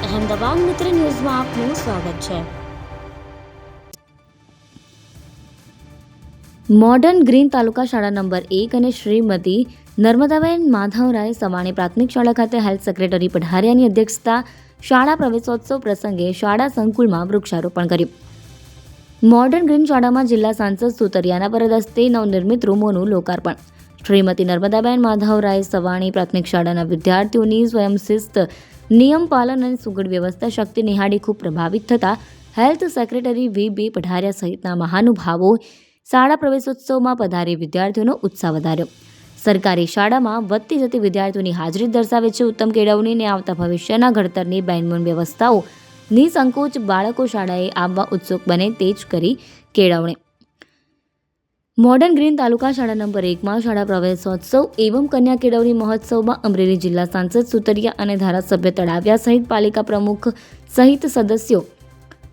અહેમદાબાદ મિત્ર ન્યૂઝમાં આપનું સ્વાગત છે। મોડર્ન ગ્રીન તાલુકા શાળા નંબર 1 અને શ્રીમતી નર્મદાબેન માધવરાય સવાણી પ્રાથમિક શાળા ખાતે હેલ્થ સેક્રેટરી પઢારિયાની અધ્યક્ષતા શાળા પ્રવેશોત્સવ પ્રસંગે શાળા સંકુલમાં વૃક્ષારોપણ કર્યું। મોડર્ન ગ્રીન શાળામાં જિલ્લા સાંસદ સુતરિયાના વરદ હસ્તે નવનિર્મિત રૂમોનું લોકાર્પણ। શ્રીમતી નર્મદાબેન માધવરાય સવાણી પ્રાથમિક શાળાના વિદ્યાર્થીઓની સ્વયંશિસ્ત, નિયમ પાલન અને સુગડ વ્યવસ્થા શક્તિ નિહાળી ખૂબ પ્રભાવિત થતા હેલ્થ સેક્રેટરી વી.બી. પઢારિયા સહિતના મહાનુભાવો શાળા પ્રવેશોત્સવમાં પધારી વિદ્યાર્થીઓનો ઉત્સાહ વધાર્યો। સરકારી શાળામાં વધતી જતી વિદ્યાર્થીઓની હાજરી દર્શાવે છે ઉત્તમ કેળવણીને આવતા ભવિષ્યના ઘડતરની બેનમૂન વ્યવસ્થાઓ નિસંકોચ બાળકો શાળાએ આવવા ઉત્સુક બને તે જ કરી કેળવણી। મોડર્ન ગ્રીન તાલુકા શાળા નંબર 1માં શાળા પ્રવેશોત્સવ એવં કન્યા કેળવણી મહોત્સવમાં અમરેલી જિલ્લા સાંસદ સુતરિયા અને ધારાસભ્ય તળાવિયા સહિત પાલિકા પ્રમુખ સહિત સદસ્યો,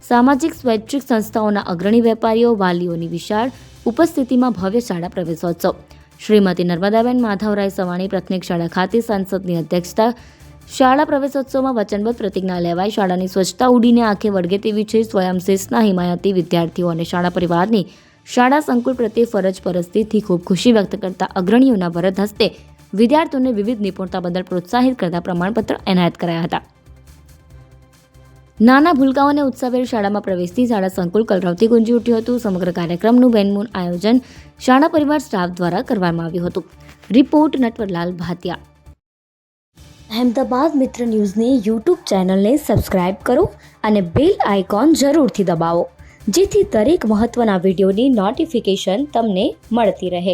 સામાજિક સ્વૈચ્છિક સંસ્થાઓના અગ્રણી વેપારીઓ, વાલીઓની વિશાળ ઉપસ્થિતિમાં ભવ્ય શાળા પ્રવેશોત્સવ। શ્રીમતી નર્મદાબેન માધવરાય સવાણી પ્રાથમિક શાળા ખાતે સાંસદની અધ્યક્ષતા શાળા પ્રવેશોત્સવમાં વચનબદ્ધ પ્રતિજ્ઞા લેવાઈ। શાળાની સ્વચ્છતા ઉડીને આંખે વળગે તેવી છે। સ્વયંશિસ્તના હિમાયતી વિદ્યાર્થીઓ અને શાળા પરિવારની શાળા સંકુલ પ્રત્યે ફરજ પરસ્તીથી ખૂબ ખુશી વ્યક્ત કરતા અગ્રણીઓના વરદ હસ્તે વિદ્યાર્થીઓને વિવિધ નિપુણતા બદલ પ્રોત્સાહિત કરતા પ્રમાણપત્ર એનાયત કરાયા હતા। નાના ભૂલકાઓને ઉત્સાહભેર શાળામાં પ્રવેશથી શાળા સંકુલ કલરવથી ગુંજી ઉઠ્યું હતું। સમગ્ર કાર્યક્રમનું બેનમૂન આયોજન શાળા પરિવાર સ્ટાફ દ્વારા કરવામાં આવ્યું હતું। રિપોર્ટ નટવરલાલ ભાતિયા। અહેમદાબાદ મિત્ર ન્યૂઝની યુટ્યુબ ચેનલને સબસ્ક્રાઇબ કરો અને બેલ આઇકોન જરૂરથી દબાવો, જેથી દરેક મહત્વના વિડીયોની નોટિફિકેશન તમને મળતી રહે।